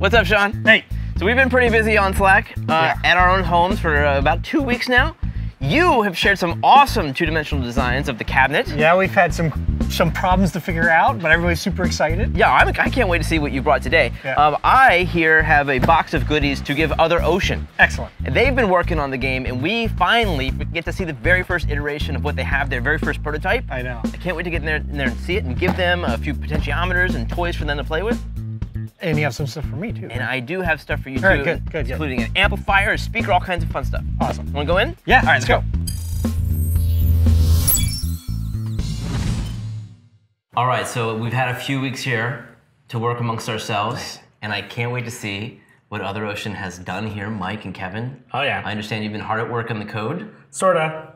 What's up, Sean? Hey. So we've been pretty busy on Slack at our own homes for about 2 weeks now. You have shared some awesome two-dimensional designs of the cabinet. Yeah, we've had some problems to figure out, but everybody's super excited. Yeah, I can't wait to see what you brought today. Yeah. I here have a box of goodies to give Other Ocean. Excellent. And they've been working on the game, and we finally get to see the very first iteration of what they have, their very first prototype. I know. I can't wait to get in there and see it and give them a few potentiometers and toys for them to play with. And you have some stuff for me, too. And I do have stuff for you, too. All right, good. Including an amplifier, a speaker, all kinds of fun stuff. Awesome. Want to go in? Yeah, all right, let's go. All right, so we've had a few weeks here to work amongst ourselves, and I can't wait to see what Other Ocean has done here, Mike and Kevin. Oh, yeah. I understand you've been hard at work on the code. Sorta.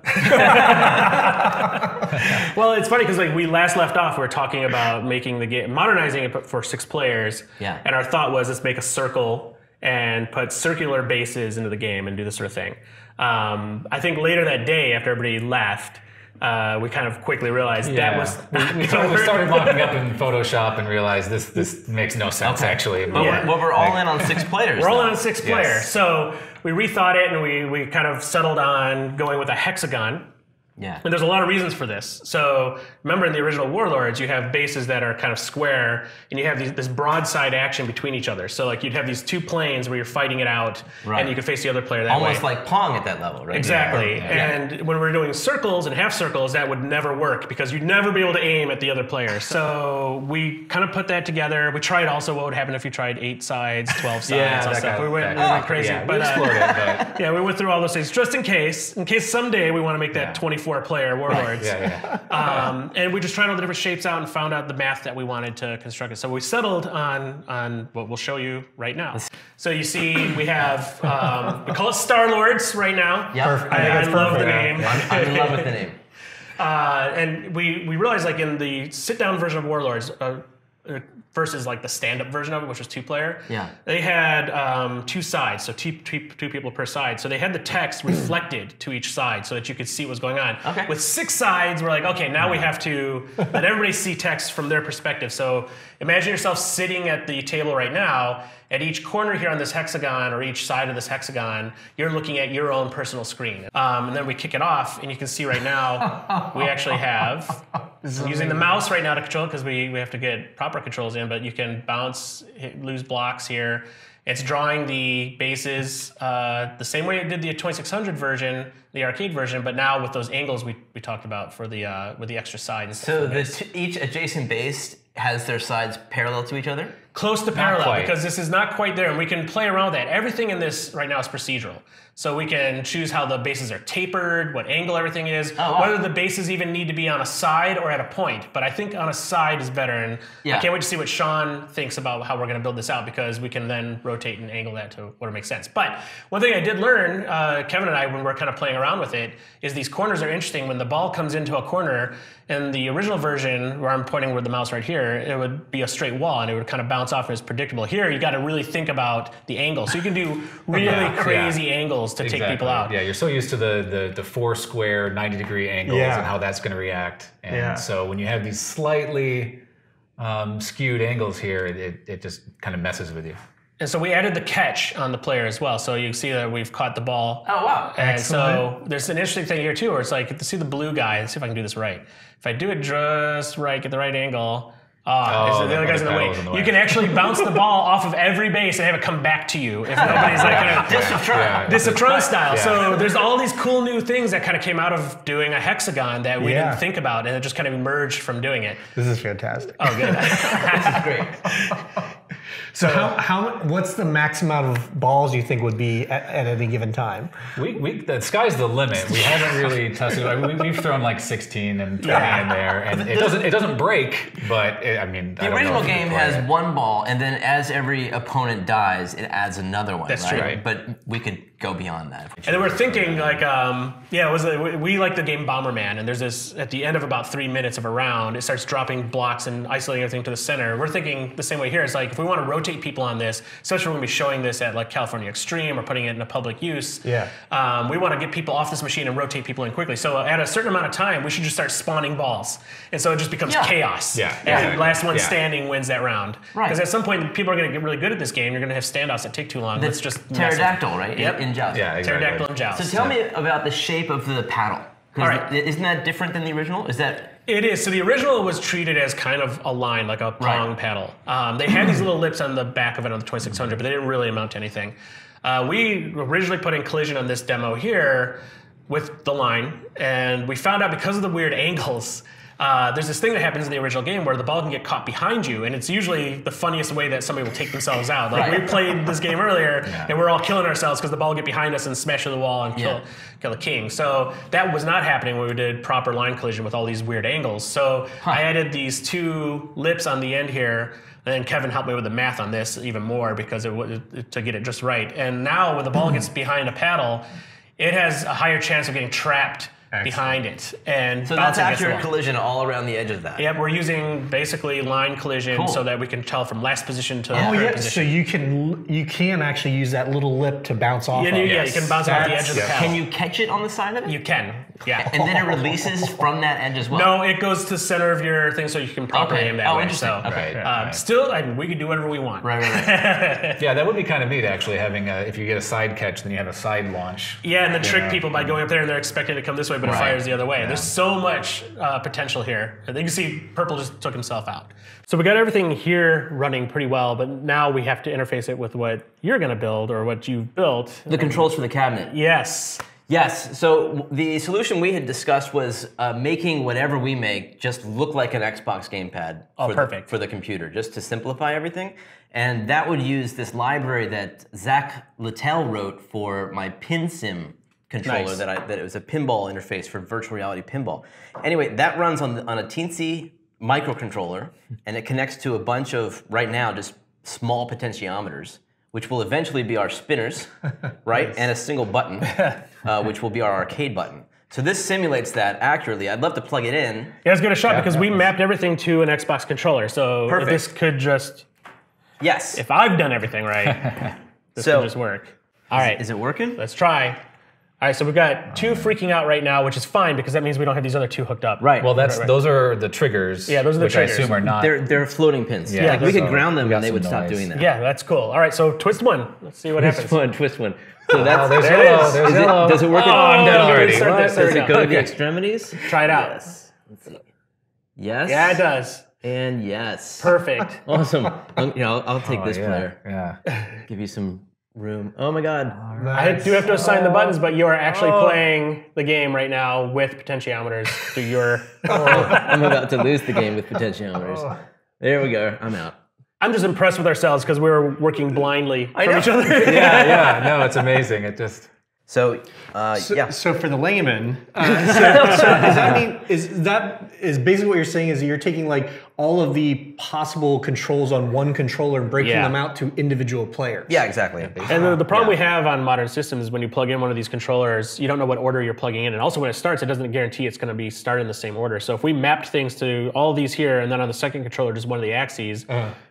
Well, it's funny because like we last left off, we were talking about making the game, modernizing it for 6 players. Yeah. And our thought was let's make a circle and put circular bases into the game and do this sort of thing. I think later that day, after everybody left, we kind of quickly realized that was we started mocking up in Photoshop and realized this makes no sense actually. But we're all in on 6 players. We're all in on 6 players. So we rethought it and we kind of settled on going with a hexagon. Yeah. And there's a lot of reasons for this. So remember in the original Warlords, you have bases that are kind of square, and you have this broadside action between each other. So like you'd have these 2 planes where you're fighting it out, and you could face the other player that way. Almost like Pong at that level, right? Exactly. And when we're doing circles and half circles, that would never work because you'd never be able to aim at the other player. So we kind of put that together. We tried also what would happen if you tried 8 sides, 12 sides, and stuff. We went crazy. Yeah, but, we explored it, but yeah, we went through all those things just in case someday we want to make that 24-player Warlords. And we just tried all the different shapes out and found out the math that we wanted to construct it. So we settled on what we'll show you right now. So you see we have, we call it Starlords right now. Yeah, I love the name. I'm in love with the name. And we realized like in the sit-down version of Warlords, versus like the stand-up version of it, which was 2-player. Yeah. They had 2 sides, so two people per side. So they had the text reflected to each side so that you could see what was going on. Okay. With 6 sides, we're like, okay, now we have to let everybody see text from their perspective. So imagine yourself sitting at the table right now. At each corner here on this hexagon, or each side of this hexagon, you're looking at your own personal screen. And then we kick it off, and you can see right now, we actually have, using the mouse right now to control it, because we have to get proper controls in, but you can bounce, lose blocks here. It's drawing the bases the same way it did the 2600 version, the arcade version, but now with those angles we talked about for the with the extra side. So each adjacent base has their sides parallel to each other? Close to parallel, because this is not quite there, and we can play around with that. Everything in this right now is procedural. So we can choose how the bases are tapered, what angle everything is, whether the bases even need to be on a side or at a point. But I think on a side is better, and I can't wait to see what Sean thinks about how we're going to build this out, because we can then rotate and angle that to where it makes sense. But one thing I did learn, Kevin and I, when we're kind of playing around with it, is these corners are interesting. When the ball comes into a corner, in the original version, where I'm pointing with the mouse right here, it would be a straight wall, and it would kind of bounce off and it's predictable. Here, you got to really think about the angle. So you can do really crazy angles to take people out. Yeah, you're so used to the 4 square 90-degree angles and how that's going to react. And so when you have these slightly skewed angles here, it just kind of messes with you. And so we added the catch on the player as well. So you can see that we've caught the ball. Oh, wow. And so there's an interesting thing here too, where it's like, to see the blue guy, let's see if I can do this right. If I do it just right, get the right angle, the other guy's in the way. You can actually bounce the ball off of every base and have it come back to you if nobody's like Discipline style. Yeah. So there's all these cool new things that kind of came out of doing a hexagon that we didn't think about, and it just kind of emerged from doing it. This is fantastic. Oh, good. This is great. So what's the max amount of balls you think would be at any given time? The sky's the limit. We haven't really tested it. We've thrown like 16 and 20 in there, and it doesn't break. But I mean, the original game has 1 ball, and then as every opponent dies, it adds another one. That's true. Right? But we could go beyond that. And then we're thinking like, we like the game Bomberman, and there's this at the end of about 3 minutes of a round, it starts dropping blocks and isolating everything to the center. We're thinking the same way here. It's like if we want to rotate rotate people on this, especially when we're going to be showing this at like California Extreme or putting it in a public use. Yeah. We want to get people off this machine and rotate people in quickly. So at a certain amount of time, we should just start spawning balls. And so it just becomes chaos. Yeah. And last one standing wins that round. Right. Because at some point, people are going to get really good at this game. You're going to have standoffs that take too long. That's just pterodactyl, right? Yep. In Joust. Yeah, exactly. Pterodactyl and Joust. So tell me about the shape of the paddle. All right. Isn't that different than the original? Is that... It is. So the original was treated as kind of a line, like a prong paddle. They had these little lips on the back of it on the 2600, but they didn't really amount to anything. We originally put in collision on this demo here with the line, and we found out because of the weird angles, there's this thing that happens in the original game where the ball can get caught behind you, and it's usually the funniest way that somebody will take themselves out. Like we played this game earlier, and we're all killing ourselves because the ball will get behind us and smash through the wall and kill the king. So that was not happening when we did proper line collision with all these weird angles. So I added these 2 lips on the end here, and then Kevin helped me with the math on this even more because to get it just right. And now when the ball gets behind a paddle, it has a higher chance of getting trapped behind it. And so that's accurate collision all around the edge of that. Yep, we're using basically line collision so that we can tell from last position to third position. So you can actually use that little lip to bounce off of. Yeah, you can bounce off the edge of the paddle. Can you catch it on the side of it? You can, yeah. And then it releases from that edge as well? No, it goes to the center of your thing so you can properly aim that way. Interesting. So, still, we can do whatever we want. Right. Yeah, that would be kind of neat actually, having if you get a side catch, then you have a side launch. Yeah, and then trick people by going up there and they're expecting to come this way, but it fires the other way. There's so much potential here. You can see Purple just took himself out. So we got everything here running pretty well, but now we have to interface it with what you're going to build or what you've built. The controls for the cabinet. Yes. Yes, so the solution we had discussed was making whatever we make just look like an Xbox gamepad for the computer, just to simplify everything. And that would use this library that Zach Littell wrote for my PinSim controller that it was a pinball interface for virtual reality pinball. Anyway, that runs on a teensy microcontroller, and it connects to a bunch of, right now, just small potentiometers, which will eventually be our spinners, right? And a single button, which will be our arcade button. So this simulates that accurately. I'd love to plug it in. Yeah, it's good a shot because we mapped everything to an Xbox controller. So this could just... Yes. If I've done everything right, this could just work. All right. Is it working? Let's try. All right, so we've got 2 freaking out right now, which is fine because that means we don't have these other 2 hooked up. Right. Well, those are the triggers. Yeah, those are the triggers. Which I assume are not. They're floating pins. Yeah, like we could ground them and they would stop doing that. Yeah, that's cool. All right, so twist 1. Let's see what happens. Twist one. So that's there's yellow. There's yellow. Does it work? I'm dead already. Does it go to the extremities? Try it out. Yes. Let's see. Yes. Yeah, it does. And yes. Perfect. Awesome. I'll take this player. Yeah. Give you some room. Oh my God. I do have to assign the buttons, but you are actually playing the game right now with potentiometers through your... I'm about to lose the game with potentiometers. There we go. I'm out. I'm just impressed with ourselves because we were working blindly from each other. Yeah. No, it's amazing. It just... So for the layman, does that mean is basically what you're saying is you're taking like all of the possible controls on one controller and breaking them out to individual players? Yeah, exactly. And the problem we have on modern systems is when you plug in one of these controllers, you don't know what order you're plugging in, and also when it starts, it doesn't guarantee it's going to be started in the same order. So if we mapped things to all of these here, and then on the second controller just one of the axes,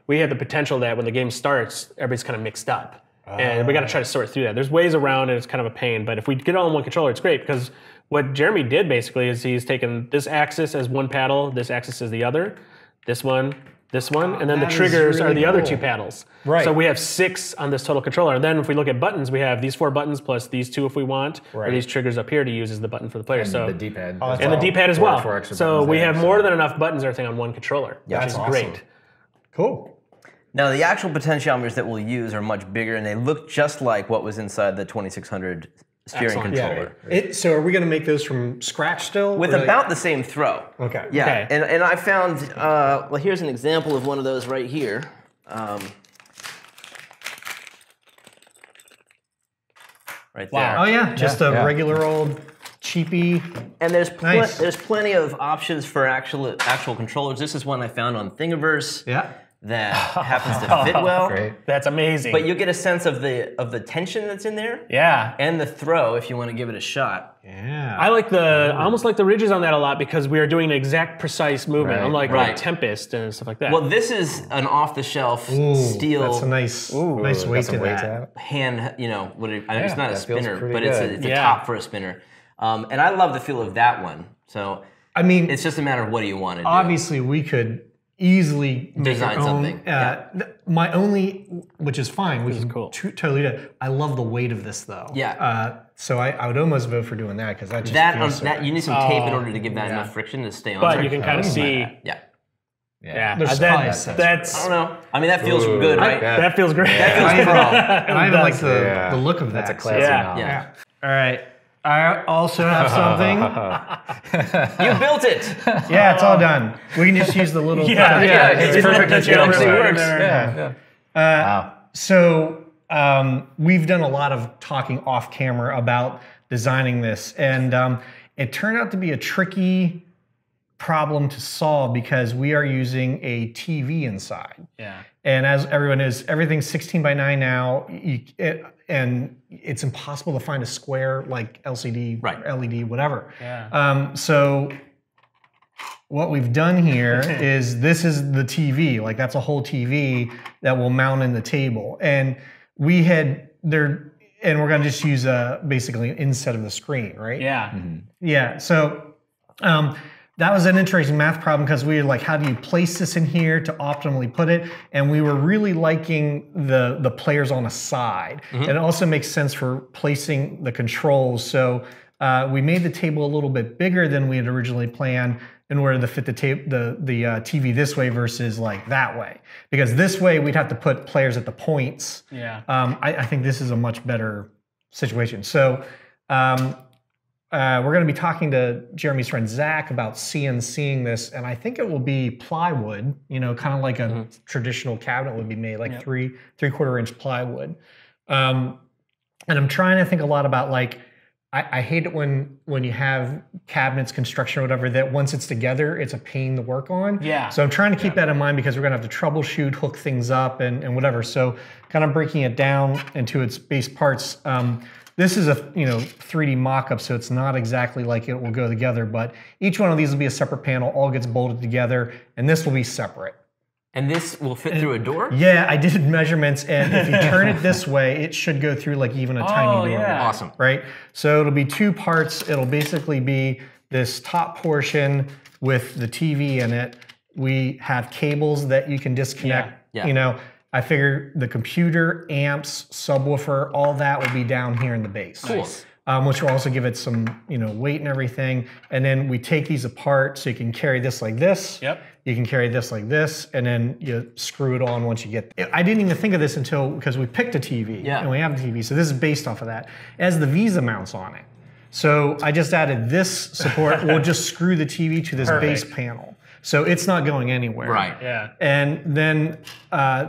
we have the potential that when the game starts, everybody's kind of mixed up. And we got to try to sort through that. There's ways around it. It's kind of a pain. But if we get it all in one controller, it's great. Because what Jeremy did basically is he's taken this axis as one paddle, this axis as the other, this one, and then the triggers are the other 2 paddles. Right. So we have 6 on this total controller. And then if we look at buttons, we have these 4 buttons plus these 2 if we want, or these triggers up here to use as the button for the player. And so the D-pad. And the D-pad as well. 4 extra so we there, have more than enough buttons and everything on one controller, which is great. Cool. Now, the actual potentiometers that we'll use are much bigger, and they look just like what was inside the 2600 steering controller. So are we going to make those from scratch still? With about the same throw. Okay. Yeah, and I found, well, here's an example of one of those right here. Right there. Oh yeah, just a regular old cheapy. And there's plenty of options for actual controllers. This is one I found on Thingiverse. Yeah. that happens to fit well. Great. That's amazing. But you get a sense of the tension that's in there. Yeah. And the throw if you want to give it a shot. Yeah. I almost like the ridges on that a lot because we are doing an exact precise movement, unlike like Tempest and stuff like that. Well, this is an off-the-shelf steel. That's a nice weight to that. Hand, it's not a spinner, but it's a top for a spinner. And I love the feel of that one. So I mean, it's just a matter of what do you want to do. Obviously, we could easily design something. My only, which is fine, we can totally do it. I love the weight of this though. Yeah. So I would almost vote for doing that because that just feels so that you need some tape in order to give that enough friction to stay on. But you can kind of see. Yeah. That's I don't know. I mean, that feels good, right? That feels great. That feels pro. And I even like the look of that. That's a classy Yeah. All right. I also have something. You built it. Yeah, it's all done. We can just use the little. It's perfect. It actually works. Wow. So we've done a lot of talking off camera about designing this, and it turned out to be a tricky problem to solve because we are using a TV inside. Yeah. And as everyone knows, everything's 16 by 9 now, and it's impossible to find a square like LCD, LED, whatever. Yeah. So what we've done here is this is the TV, like that's a whole TV that will mount in the table, and we had there, and we're gonna just use basically an inset of the screen, right? Yeah. Yeah. So. That was an interesting math problem because we were like, how do you place this in here to optimally put it? And we were really liking the players on a side. And it also makes sense for placing the controls. So we made the table a little bit bigger than we had originally planned in order to fit the TV this way versus like that way. Because this way we'd have to put players at the points. Yeah. I think this is a much better situation. So we're going to be talking to Jeremy's friend Zach about CNCing this, and I think it will be plywood, kind of like a traditional cabinet would be made, like 3/4 inch plywood. And I'm trying to think a lot about like, I hate it when you have cabinets, construction or whatever, that once it's together, it's a pain to work on. Yeah. So I'm trying to keep that in mind because we're going to have to troubleshoot, hook things up and whatever. So kind of breaking it down into its base parts. This is a 3D mock-up, so it's not exactly like it will go together, but each one of these will be a separate panel, all gets bolted together, and this will be separate. And this will fit through a door? Yeah, I did measurements, and if you turn it this way, it should go through like even a tiny door. Yeah. Awesome. Right? So it'll be 2 parts. It'll basically be this top portion with the TV in it. We have cables that you can disconnect, I figure the computer, amps, subwoofer, all that will be down here in the base. Cool. Which will also give it some, weight and everything. And then we take these apart so you can carry this like this. Yep. You can carry this like this, and then you screw it on once you get there. I didn't even think of this because we picked a TV, and we have a TV. So this is based off of that. It has the Visa mounts on it. So I just added this support. We'll just screw the TV to this base panel. So it's not going anywhere. Right. Yeah. And then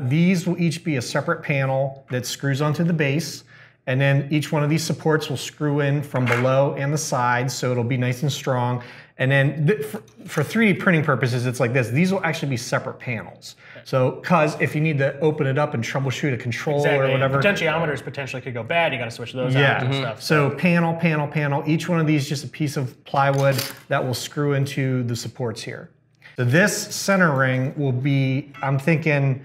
these will each be a separate panel that screws onto the base. And then each one of these supports will screw in from below and the sides, so it'll be nice and strong. And then for 3D printing purposes, it's like this. These will actually be separate panels. So, because if you need to open it up and troubleshoot a controller or whatever. Potentiometers potentially could go bad. You got to switch those out and stuff. So panel, panel, panel. Each one of these is just a piece of plywood that will screw into the supports here. So this center ring will be, I'm thinking,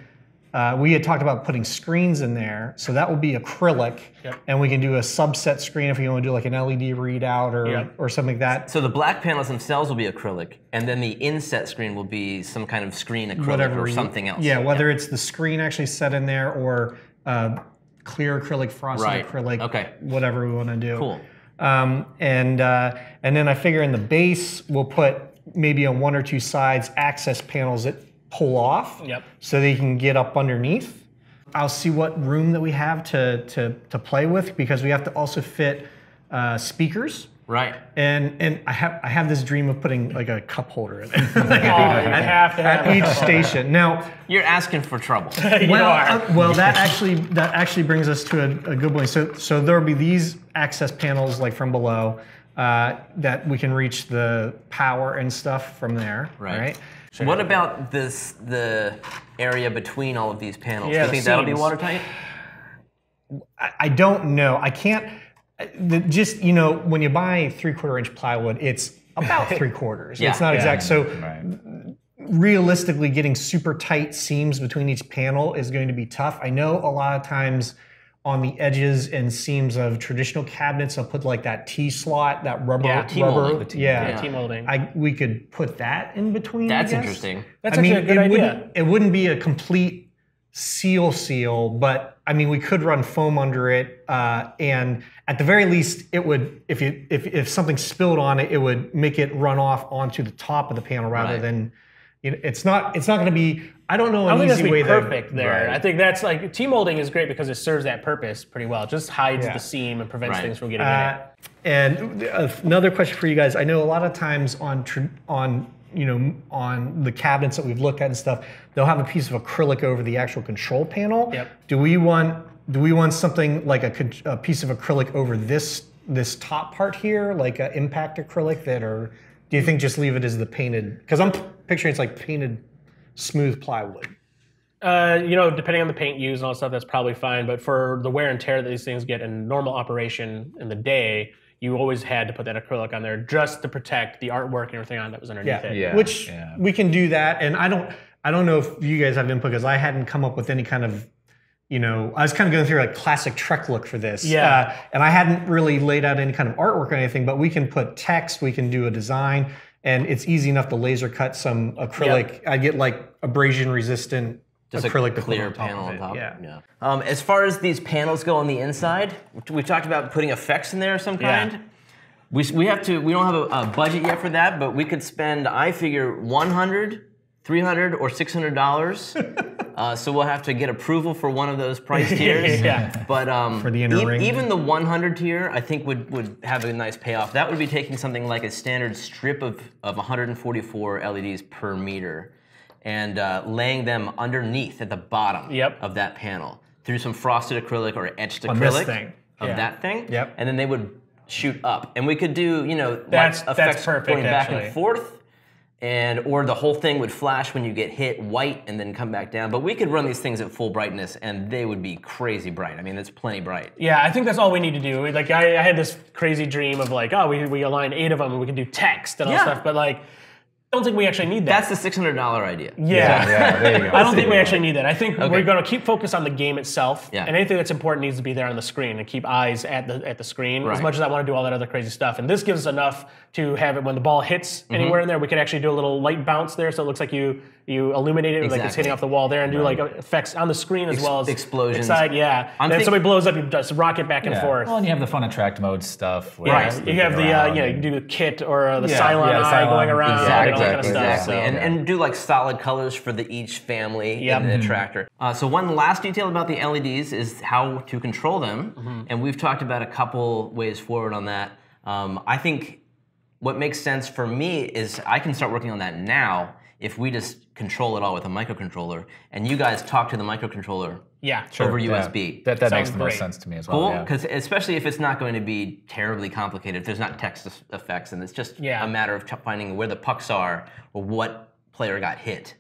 we had talked about putting screens in there, so that will be acrylic, and we can do a subset screen if you want to do like an LED readout or something like that. So the black panels themselves will be acrylic, and then the inset screen will be some kind of screen acrylic or something else. Yeah, whether it's the screen actually set in there or clear acrylic, frosted acrylic, whatever we want to do. Cool. And then I figure in the base we'll put maybe on 1 or 2 sides access panels that pull off, so they can get up underneath. I'll see what room that we have to play with, because we have to also fit speakers. Right. And I have this dream of putting like a cup holder in it. at each station. Now you're asking for trouble. Well, that actually brings us to a good point. So there will be these access panels like from below that we can reach the power and stuff from there. Right. Sure. What about the area between all of these panels? Yeah, do you think that'll be watertight? I don't know. I can't. Just when you buy 3/4 inch plywood, it's about 3/4. It's not exact. So realistically, getting super tight seams between each panel is going to be tough. I know a lot of times on the edges and seams of traditional cabinets, I'll put like that T-slot, that rubber. T-molding. T-molding. We could put that in between. That's interesting. That's actually a good idea. It wouldn't be a complete seal, but I mean, we could run foam under it, and at the very least, it would, if something spilled on it, it would make it run off onto the top of the panel rather than, it's not going to be. I don't know an easy way perfect there. I think that's like T-molding is great because it serves that purpose pretty well. It just hides the seam and prevents things from getting in it. And another question for you guys. I know a lot of times on the cabinets that we've looked at and stuff, they'll have a piece of acrylic over the actual control panel. Yep. Do we want something like a piece of acrylic over this top part here, like an impact acrylic or do you think just leave it as the painted? Because I'm picturing it's like painted smooth plywood. Depending on the paint used and all that stuff, that's probably fine. But for the wear and tear that these things get in normal operation in the day, you always had to put that acrylic on there just to protect the artwork and everything on that was underneath it. Yeah. Which we can do that. And I don't know if you guys have input because I hadn't come up with any kind of, I was kind of going through a classic Trek look for this. Yeah. And I hadn't really laid out any kind of artwork or anything, but we can put text, we can do a design, and it's easy enough to laser cut some acrylic. I get like abrasion resistant just acrylic a clear panel on top. Yeah. As far as these panels go on the inside, we talked about putting effects in there of some kind. Yeah. We don't have a budget yet for that, but we could spend, I figure, $100, $300, or $600. So we'll have to get approval for one of those price tiers. But for the inner ring. Even the 100 tier, I think would have a nice payoff. That would be taking something like a standard strip of 144 LEDs per meter and laying them underneath at the bottom of that panel through some frosted acrylic or etched acrylic that thing. And then they would shoot up, and we could do that's effects perfect, going back and forth, or the whole thing would flash when you get hit white and then come back down. But we could run these things at full brightness, and they would be crazy bright. I mean, it's plenty bright. Yeah, I think that's all we need to do. Like I had this crazy dream of like, we align 8 of them and we can do text and all stuff, but like. I don't think we actually need that. That's the $600 idea. Yeah, there you go. I don't think we actually need that. I think we're going to keep focus on the game itself, and anything that's important needs to be there on the screen and keep eyes at the screen. As much as I want to do all that other crazy stuff, and this gives us enough to have it when the ball hits anywhere in there. We can actually do a little light bounce there, so it looks like you illuminate it like it's hitting off the wall there, and do like effects on the screen as well as explosions. Inside, and then somebody blows up, you just rocket back and forth. Well, and you have the fun attract mode stuff. You have the you do the kit or the Cylon eye going around, and all that kind of stuff. So. And do like solid colors for each family in the attractor. So one last detail about the LEDs is how to control them, and we've talked about a couple ways forward on that. I think what makes sense for me is I can start working on that now if we just control it all with a microcontroller, and you guys talk to the microcontroller over USB. That makes the most sense to me as well. Cool, because especially if it's not going to be terribly complicated, if there's not text effects, and it's just a matter of finding where the pucks are or what player got hit.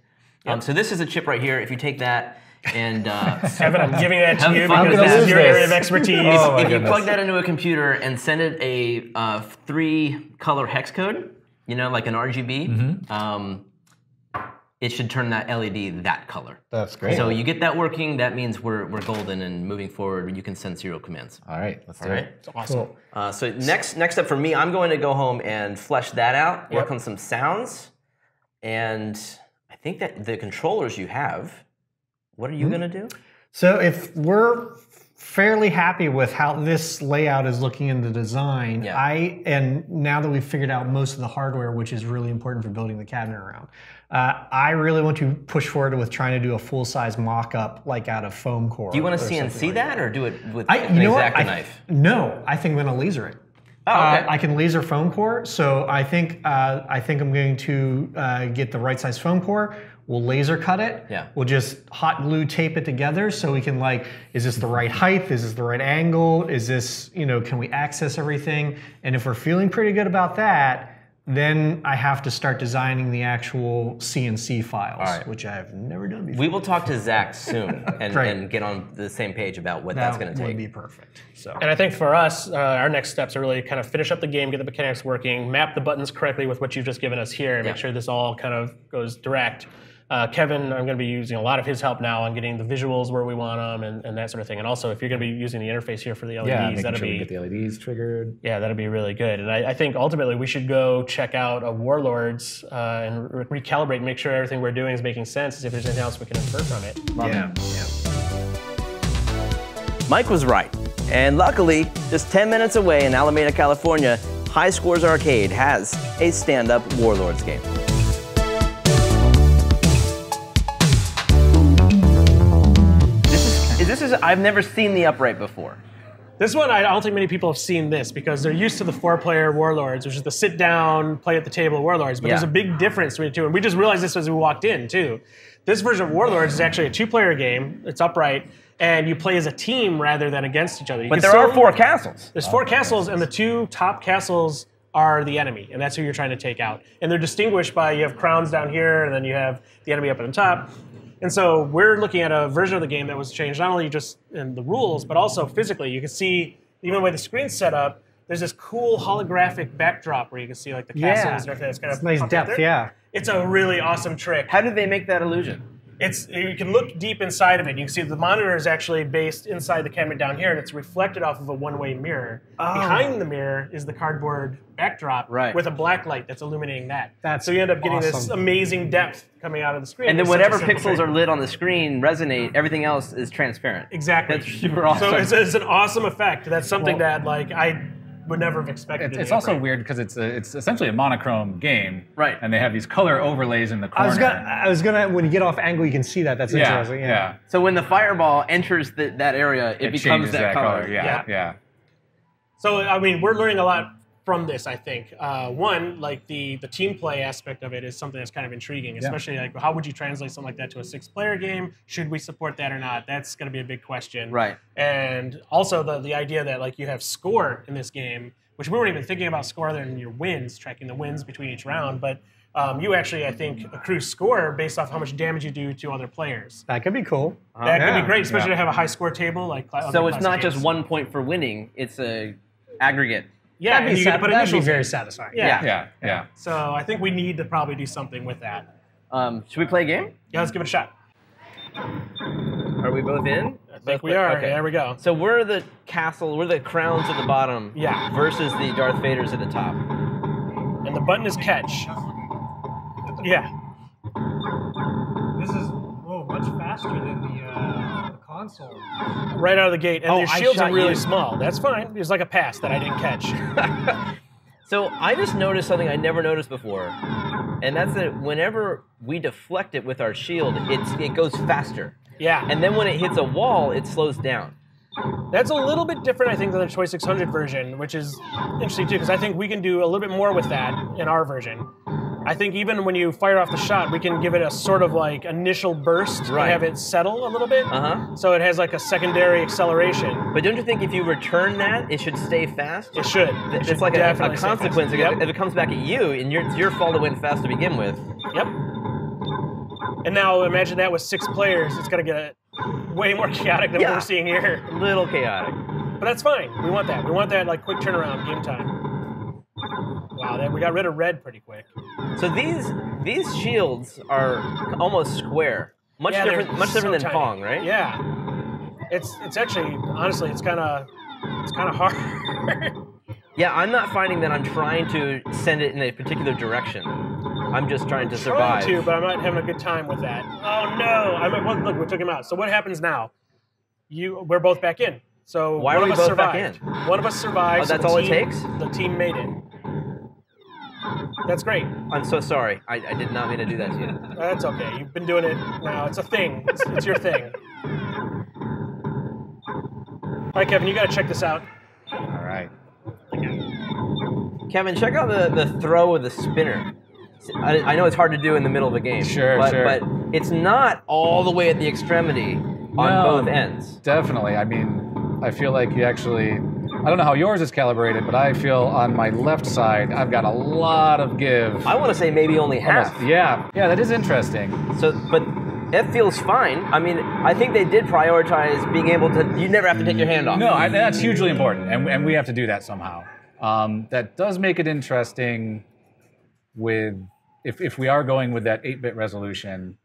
So this is a chip right here. If you take that and Evan, I'm giving that to you because this is your area of expertise. If you plug that into a computer and send it a 3-color hex code, like an RGB, it should turn that LED that color. That's great. So you get that working, that means we're golden, and moving forward, you can send serial commands. All right, let's do it. It's awesome. Cool. So next up for me, I'm going to go home and flesh that out, work on some sounds, and I think that the controllers you have, what are you going to do? So if we're fairly happy with how this layout is looking in the design, and now that we've figured out most of the hardware, which is really important for building the cabinet around, I really want to push forward with trying to do a full-size mock-up like out of foam core. Do you want to CNC that or do it with an X-Acto knife? No, I think I'm going to laser it. Oh, okay. I can laser foam core, so I think I'm going to get the right size foam core. We'll laser cut it. We'll just hot glue tape it together so we can is this the right height? Is this the right angle? Is this, can we access everything? And if we're feeling pretty good about that, then I have to start designing the actual CNC files, which I've never done before. We will talk to Zach soon and get on the same page about what that's going to take. That would be perfect. So. And I think for us, our next steps are really kind of finish up the game, get the mechanics working, map the buttons correctly with what you've just given us here, and make sure this all kind of goes direct. Kevin, I'm going to be using a lot of his help now on getting the visuals where we want them and that sort of thing. And also, if you're going to be using the interface here for the LEDs, that'll be get the LEDs triggered. Yeah, that'll be really good. And I think ultimately we should go check out a Warlords and recalibrate and make sure everything we're doing is making sense. See if there's anything else we can infer from it. Mike was right. And luckily, just 10 minutes away in Alameda, California, High Scores Arcade has a stand-up Warlords game. I've never seen the upright before. This one, I don't think many people have seen this because they're used to the 4-player Warlords, which is the sit-down, play at the table Warlords. But there's a big difference between the two, and we just realized this as we walked in, too. This version of Warlords is actually a 2-player game. It's upright, and you play as a team rather than against each other. But there are 4 castles. There's 4 castles, and the 2 top castles are the enemy, and that's who you're trying to take out. And they're distinguished by, you have crowns down here, and then you have the enemy up at the top. And so we're looking at a version of the game that was changed not only just in the rules, but also physically. You can see, even the way the screen's set up, there's this cool holographic backdrop where you can see like the castles and everything. It's kind of nice depth, It's a really awesome trick. How did they make that illusion? You can look deep inside of it. You can see the monitor is actually based inside the cabinet down here, and it's reflected off of a one-way mirror. Behind the mirror is the cardboard backdrop with a black light that's illuminating that. So you end up getting this amazing depth coming out of the screen. And then whatever pixels are lit on the screen resonate. Everything else is transparent. Exactly. That's super awesome. So it's an awesome effect. That's something that I would never have expected. It's also weird because it's essentially a monochrome game, right? And they have these color overlays in the corner. I was gonna when you get off angle, you can see that. That's interesting. Yeah. So when the fireball enters that area, it becomes that color. Yeah. So I mean, we're learning a lot from this. I think one, like the team play aspect of it is something that's kind of intriguing, especially like how would you translate something like that to a 6-player game? Should we support that or not? That's going to be a big question. Right. And also the idea that like you have score in this game, which we weren't even thinking about score other than your wins, tracking the wins between each round, but you actually, I think, accrue score based off how much damage you do to other players. That could be cool. That could be great, especially to have a high score table like. So it's not just 1 point for winning; it's a aggregate. Yeah, that'd be very satisfying. Yeah. So I think we need to probably do something with that. Should we play a game? Yeah, let's give it a shot. Are we both in? I think we are. Okay. There we go. So we're the castle, we're the crowns at the bottom versus the Darth Vaders at the top. And the button is catch. Yeah. This is much faster than the console. Right out of the gate. And your shields are really small. That's fine. It's like a pass that I didn't catch. So I just noticed something I never noticed before. And that's that whenever we deflect it with our shield, it goes faster. Yeah. And then when it hits a wall, it slows down. That's a little bit different, I think, than the 2600 version, which is interesting, too, because I think we can do a little bit more with that in our version. I think even when you fire off the shot, we can give it a sort of like initial burst and have it settle a little bit. So it has like a secondary acceleration. But don't you think if you return that, it should stay fast? It should. It's like a consequence. If it comes back at you, and it's your fault it went fast to begin with. Yep. And now imagine that with 6 players. It's going to get way more chaotic than what we're seeing here. A little chaotic. But that's fine. We want that. We want that like quick turnaround game time. Wow, we got rid of red pretty quick. So these shields are almost square. Much different than tiny. Pong, right? Yeah. It's actually honestly it's kind of hard. Yeah, I'm not finding that I'm trying to send it in a particular direction. I'm just trying to survive. Trying to, but I'm not having a good time with that. Oh no! Look, we took him out. So what happens now? We're both back in. So why are we both back in? One of us survived. Oh, that's all it takes? The team made it. That's great. I'm so sorry. I did not mean to do that to you. That's okay. You've been doing it now. It's a thing. It's your thing. All right, Kevin, you got to check this out. All right. Kevin, check out the throw of the spinner. I know it's hard to do in the middle of a game. Sure. But it's not all the way at the extremity on both ends. Definitely. I mean, I feel like you actually I don't know how yours is calibrated, but I feel on my left side, I've got a lot of give. I want to say maybe only half. Yeah, that is interesting. So, but it feels fine. I mean, I think they did prioritize being able to, you never have to take your hand off. No, that's hugely important, and we have to do that somehow. That does make it interesting with, if we are going with that 8-bit resolution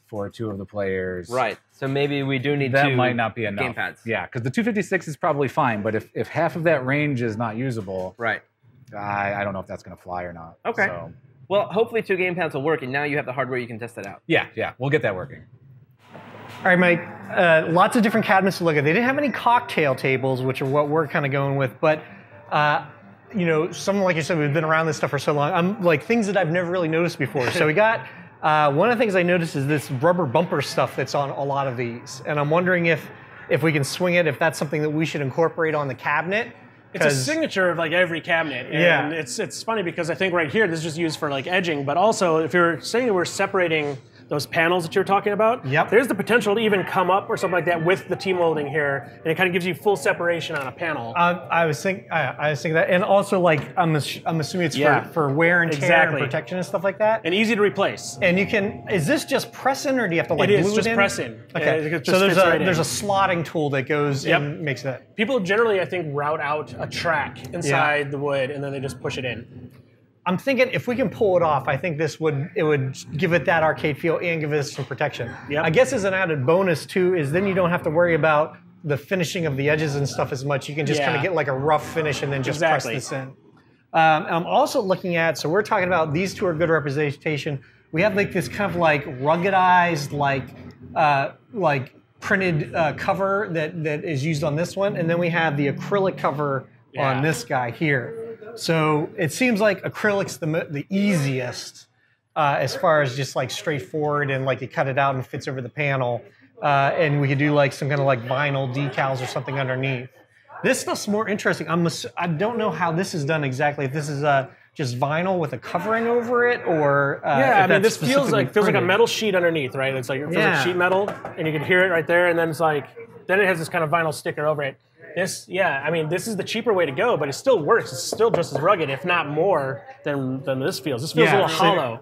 for 2 of the players. Right. So maybe we do need that might not be enough. Gamepads. Yeah, because the 256 is probably fine, but if half of that range is not usable, right, I don't know if that's going to fly or not. Okay. So. Well, hopefully 2 gamepads will work, and now you have the hardware you can test it out. Yeah, we'll get that working. All right, Mike. Lots of different cabinets to look at. They didn't have any cocktail tables, which are what we're kind of going with, but you know, some, like you said, we've been around this stuff for so long. I'm like things that I've never really noticed before. So we got one of the things I noticed is this rubber bumper stuff that's on a lot of these, and I'm wondering if we can swing it, if that's something that we should incorporate on the cabinet. It's a signature of like every cabinet, and it's funny because I think right here this is just used for like edging, but also if you're saying that we're separating those panels that you're talking about, there's the potential to even come up or something like that with the T-molding here, and it kind of gives you full separation on a panel. I was thinking that, and also like I'm assuming it's for wear and tear and protection and stuff like that, and easy to replace. And you can, is this just press in, or do you have to like glue it in? It is just press in. Okay, so there's a slotting tool that goes and makes that. People generally, I think, route out a track inside the wood, and then they just push it in. I'm thinking if we can pull it off, I think it would give it that arcade feel and give us some protection. I guess as an added bonus too is then you don't have to worry about the finishing of the edges and stuff as much. You can just kind of get like a rough finish and then just press this in. I'm also looking at, so we're talking about these 2 are good representation. We have like this kind of like ruggedized like printed cover that is used on this one, and then we have the acrylic cover on this guy here. So it seems like acrylic's the easiest as far as just like straightforward, and like you cut it out and fits over the panel. And we could do like some kind of like vinyl decals or something underneath. This stuff's more interesting. I don't know how this is done exactly. If this is just vinyl with a covering over it, or I mean, this feels like a metal sheet underneath, right? It's like it feels like sheet metal, and you can hear it right there. And then it's like it has this kind of vinyl sticker over it. This, I mean, this is the cheaper way to go, but it still works. It's still just as rugged, if not more, than this feels. This feels a little hollow.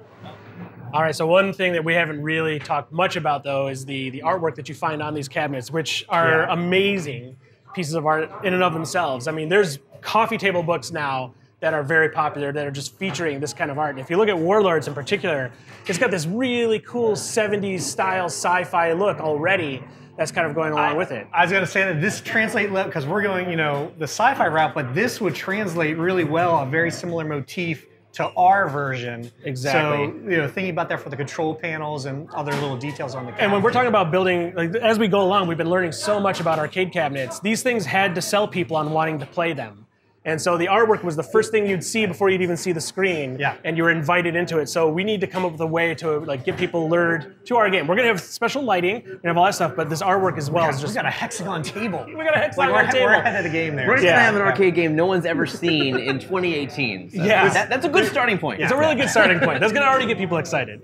All right, so one thing that we haven't really talked much about, though, is the artwork that you find on these cabinets, which are amazing pieces of art in and of themselves. I mean, there's coffee table books now that are very popular that are just featuring this kind of art. And if you look at Warlords in particular, it's got this really cool 70s style sci-fi look already. That's kind of going along with it. I was going to say that this translates, because we're going, you know, the sci-fi route, but this would translate really well, a very similar motif to our version. Exactly. So, you know, thinking about that for the control panels and other little details on the cabinet. And when we're talking about building, like as we go along, we've been learning so much about arcade cabinets. These things had to sell people on wanting to play them. And so the artwork was the first thing you'd see before you'd even see the screen, and you were invited into it. So we need to come up with a way to like get people lured to our game. We're gonna have special lighting, we're gonna have all that stuff, but this artwork as well is just. We got a hexagon table. We got a hexagon table. We're ahead of the game there. We're just gonna have an arcade game no one's ever seen in 2018. So that's a good starting point. It's a really good starting point. That's gonna already get people excited.